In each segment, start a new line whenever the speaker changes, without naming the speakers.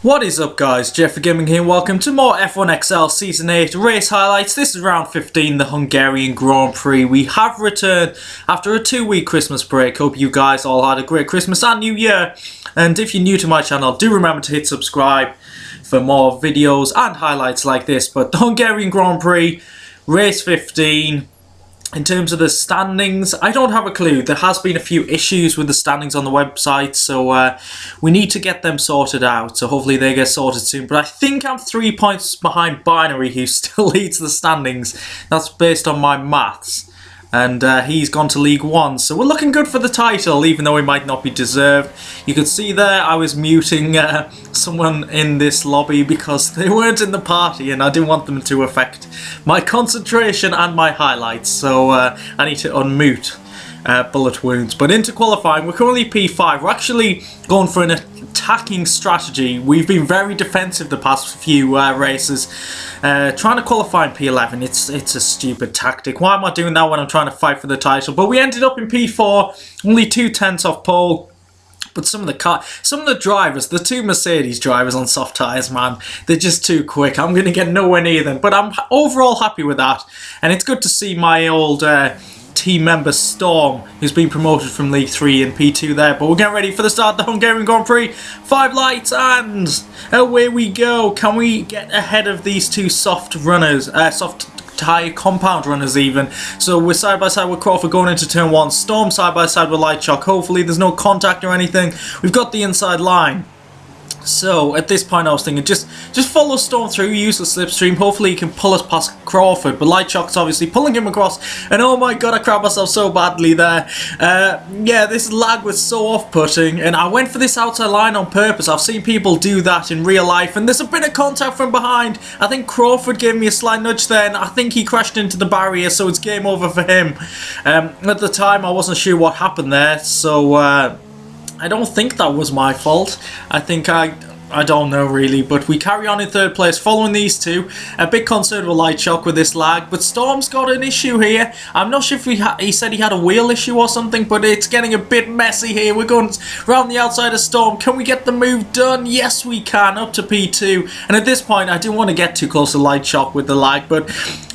What is up guys, JayFerGaming here, welcome to more F1XL Season 8 race highlights. This is round 15, the Hungarian Grand Prix. We have returned after a 2-week Christmas break. Hope you guys all had a great Christmas and New Year. And if you're new to my channel, do remember to hit subscribe for more videos and highlights like this. But the Hungarian Grand Prix, race 15. In terms of the standings, I don't have a clue. There has been a few issues with the standings on the website, so we need to get them sorted out. So hopefully they get sorted soon. But I think I'm 3 points behind Binary, who still leads the standings. That's based on my maths. And he's gone to League 1, so we're looking good for the title, even though it might not be deserved. You can see there I was muting someone in this lobby because they weren't in the party and I didn't want them to affect my concentration and my highlights, so I need to unmute bullet wounds. But into qualifying, we're currently P5. We're actually going for an attacking strategy. We've been very defensive the past few races. Trying to qualify in P11, it's a stupid tactic. Why am I doing that when I'm trying to fight for the title? But we ended up in P4, only 2/10 off pole. But some of the drivers, the two Mercedes drivers on soft tyres, man, they're just too quick. I'm going to get nowhere near them. But I'm overall happy with that. And it's good to see my old team member Storm, who's been promoted from League 3 and P2 there. But we're getting ready for the start of the Hungarian Grand Prix. 5 lights and away we go. Can we get ahead of these two soft runners, soft tyre compound runners even? So we're side by side with Crawford going into turn 1. Storm side by side with Light Shock. Hopefully there's no contact or anything. We've got the inside line. So at this point I was thinking just follow Storm through, use the slipstream, hopefully he can pull us past Crawford, but Light Shock's obviously pulling him across, and oh my god, I crapped myself so badly there. Yeah, this lag was so off-putting, and I went for this outside line on purpose. I've seen people do that in real life, and there's a bit of contact from behind. I think Crawford gave me a slight nudge there, and I think he crashed into the barrier, so it's game over for him. At the time I wasn't sure what happened there, so I don't think that was my fault. I think I don't know really, but we carry on in 3rd place following these two. A bit concerned with Light Shock with this lag, but Storm's got an issue here. I'm not sure if he said he had a wheel issue or something, but it's getting a bit messy here. We're going round the outside of Storm. Can we get the move done? Yes, we can, up to P2. And at this point, I didn't want to get too close to Light Shock with the lag, but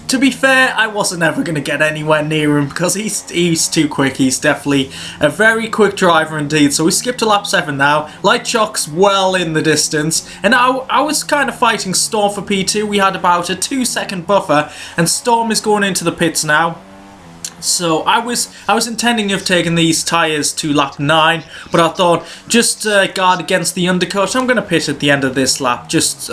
to be fair, I wasn't ever going to get anywhere near him because he's too quick. He's definitely a very quick driver indeed. So we skip to lap 7 now. Light Shock's well in the distance. And I was kind of fighting Storm for P2. We had about a 2-second buffer. And Storm is going into the pits now. So I was intending of taking these tyres to lap 9, but I thought just guard against the undercut. I'm going to pit at the end of this lap. Just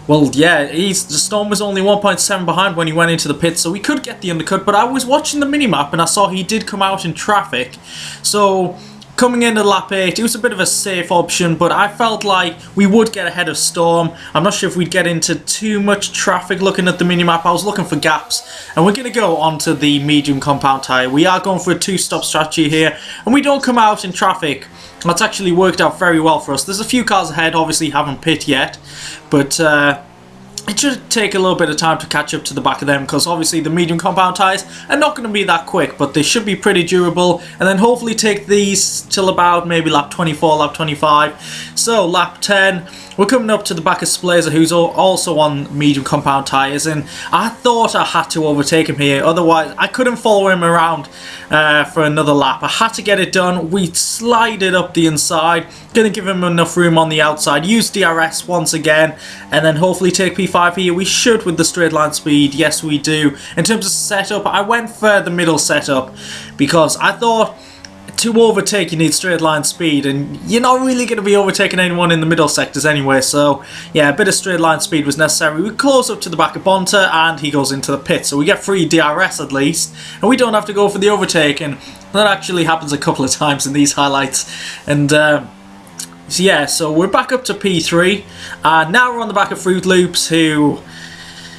well, yeah, the Storm was only 1.7 behind when he went into the pit, so we could get the undercut, but I was watching the minimap and I saw he did come out in traffic. So coming into lap 8, it was a bit of a safe option, but I felt like we would get ahead of Storm. I'm not sure if we'd get into too much traffic looking at the minimap. I was looking for gaps, and we're going to go onto the medium compound tyre. We are going for a 2-stop strategy here, and we don't come out in traffic. That's actually worked out very well for us. There's a few cars ahead, obviously haven't pit yet, but it should take a little bit of time to catch up to the back of them because obviously the medium compound tyres are not going to be that quick, but they should be pretty durable, and then hopefully take these till about maybe lap 24, lap 25. So lap 10, we're coming up to the back of Splazer, who's also on medium compound tyres, and I thought I had to overtake him here, otherwise I couldn't follow him around for another lap. I had to get it done. We slide it up the inside, gonna give him enough room on the outside, use DRS once again, and then hopefully take P5 here. We should with the straight line speed, yes we do. In terms of setup, I went for the middle setup because I thought to overtake you need straight line speed, and you're not really going to be overtaking anyone in the middle sectors anyway, so yeah, a bit of straight line speed was necessary. We close up to the back of Bonta and he goes into the pit, so we get free DRS at least, and we don't have to go for the overtake, and that actually happens a couple of times in these highlights. And so yeah, so we're back up to P3, now we're on the back of Fruit Loops, who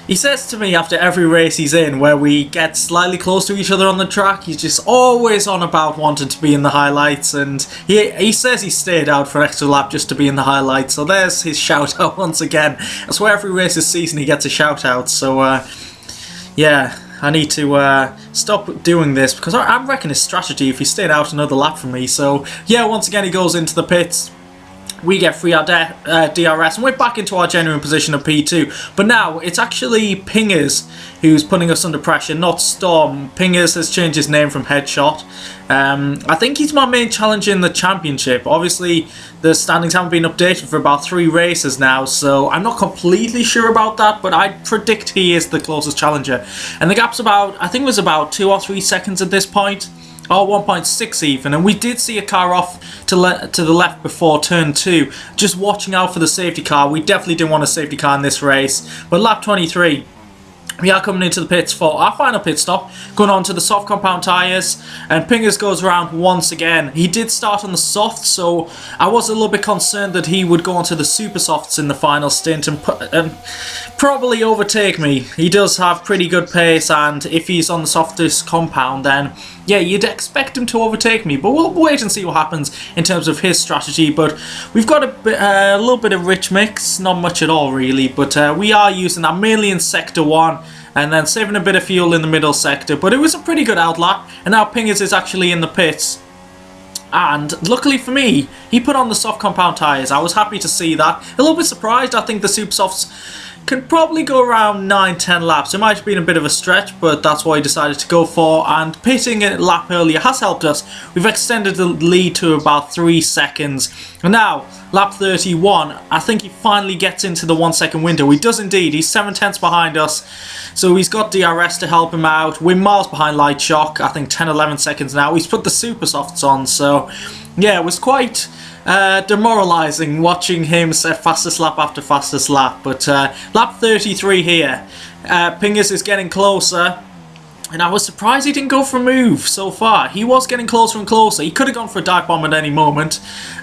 he says to me after every race he's in where we get slightly close to each other on the track, he's just always on about wanting to be in the highlights, and he says he stayed out for an extra lap just to be in the highlights, so there's his shout out once again. I swear every race this season he gets a shout out, so yeah, I need to stop doing this because I'm wrecking his strategy if he stayed out another lap from me. So yeah, once again he goes into the pits. we get free our DRS, and we're back into our genuine position of P2. But now it's actually Pingers who's putting us under pressure, not Storm. Pingers has changed his name from Headshot. I think he's my main challenger in the championship. Obviously, the standings haven't been updated for about 3 races now, so I'm not completely sure about that, but I predict he is the closest challenger. And the gap's about, I think it was about 2 or 3 seconds at this point. Or 1.6 even, and we did see a car off to the left before turn 2, just watching out for the safety car. We definitely didn't want a safety car in this race, but lap 23, we are coming into the pits for our final pit stop, going on to the soft compound tyres, and Pingers goes around once again. He did start on the soft, so I was a little bit concerned that he would go onto the super softs in the final stint and probably overtake me. He does have pretty good pace, and if he's on the softest compound, then yeah, you'd expect him to overtake me, but we'll wait and see what happens in terms of his strategy. But we've got a little bit of rich mix, not much at all really, but we are using that mainly in sector 1 and then saving a bit of fuel in the middle sector. But it was a pretty good outlap, and now Pingers is actually in the pits. And luckily for me, he put on the soft compound tyres. I was happy to see that. A little bit surprised. I think the super softs can probably go around 9-10 laps. It might have been a bit of a stretch, but that's what he decided to go for, and pitting a lap earlier has helped us. We've extended the lead to about 3 seconds. And now, lap 31, I think he finally gets into the 1 second window. He does indeed. He's 7/10 behind us, so he's got DRS to help him out. We're miles behind Light Shock, I think 10-11 seconds now. He's put the super softs on, so yeah, it was quite demoralising watching him set fastest lap after fastest lap. But lap 33 here, Pingers is getting closer, and I was surprised he didn't go for a move so far. He was getting closer and closer. He could have gone for a dive bomb at any moment.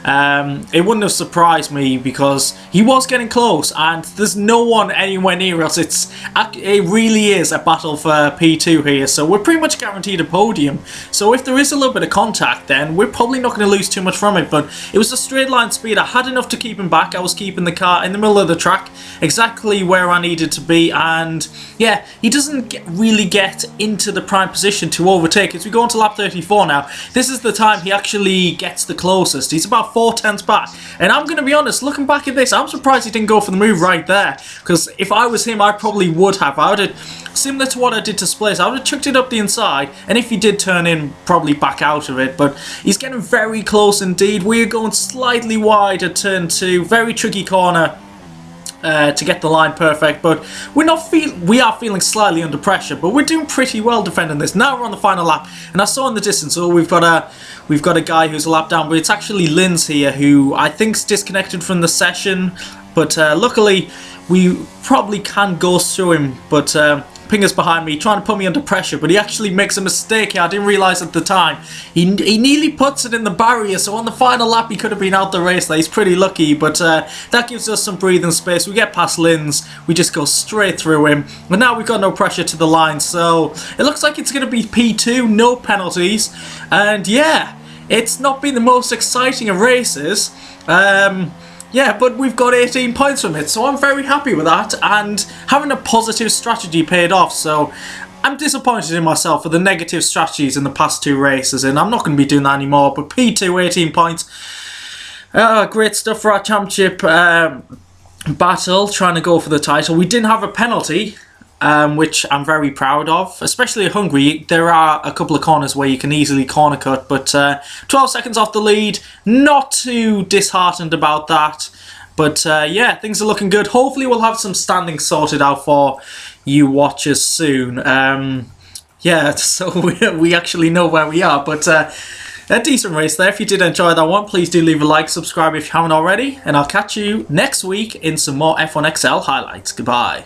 It wouldn't have surprised me because he was getting close, and there's no one anywhere near us. It really is a battle for P2 here, so we're pretty much guaranteed a podium. So if there is a little bit of contact, then we're probably not going to lose too much from it. But it was a straight line speed. I had enough to keep him back. I was keeping the car in the middle of the track, exactly where I needed to be. And yeah, he doesn't really get into the prime position to overtake. As we go on to lap 34 now, this is the time he actually gets the closest. He's about 4/10 back, and I'm going to be honest, looking back at this, I'm surprised he didn't go for the move right there, because if I was him, I probably would have. I would have, similar to what I did to Spliss, I would have chucked it up the inside, and if he did turn in, probably back out of it. But he's getting very close indeed. We're going slightly wide at turn 2, very tricky corner to get the line perfect, but we are feeling slightly under pressure, but we're doing pretty well defending this. Now we're on the final lap, and I saw in the distance, oh, we've got a guy who's a lap down, but it's actually Linz here, who I think's disconnected from the session. But luckily we probably can go through him. But Pingers behind me, trying to put me under pressure, but he actually makes a mistake here. I didn't realise at the time. He nearly puts it in the barrier, so on the final lap he could have been out the race there. He's pretty lucky, but that gives us some breathing space. We get past Linz, we just go straight through him, but now we've got no pressure to the line, so it looks like it's going to be P2, no penalties, and yeah, it's not been the most exciting of races. Yeah, but we've got 18 points from it, so I'm very happy with that, and having a positive strategy paid off. So I'm disappointed in myself for the negative strategies in the past 2 races, and I'm not going to be doing that anymore. But P2, 18 points. Great stuff for our championship battle, trying to go for the title. We didn't have a penalty, which I'm very proud of, especially at Hungary. There are a couple of corners where you can easily corner cut, but 12 seconds off the lead, not too disheartened about that. But yeah, things are looking good. Hopefully we'll have some standings sorted out for you watchers soon. Yeah, so we actually know where we are, but a decent race there. If you did enjoy that one, please do leave a like, subscribe if you haven't already, and I'll catch you next week in some more F1XL highlights. Goodbye.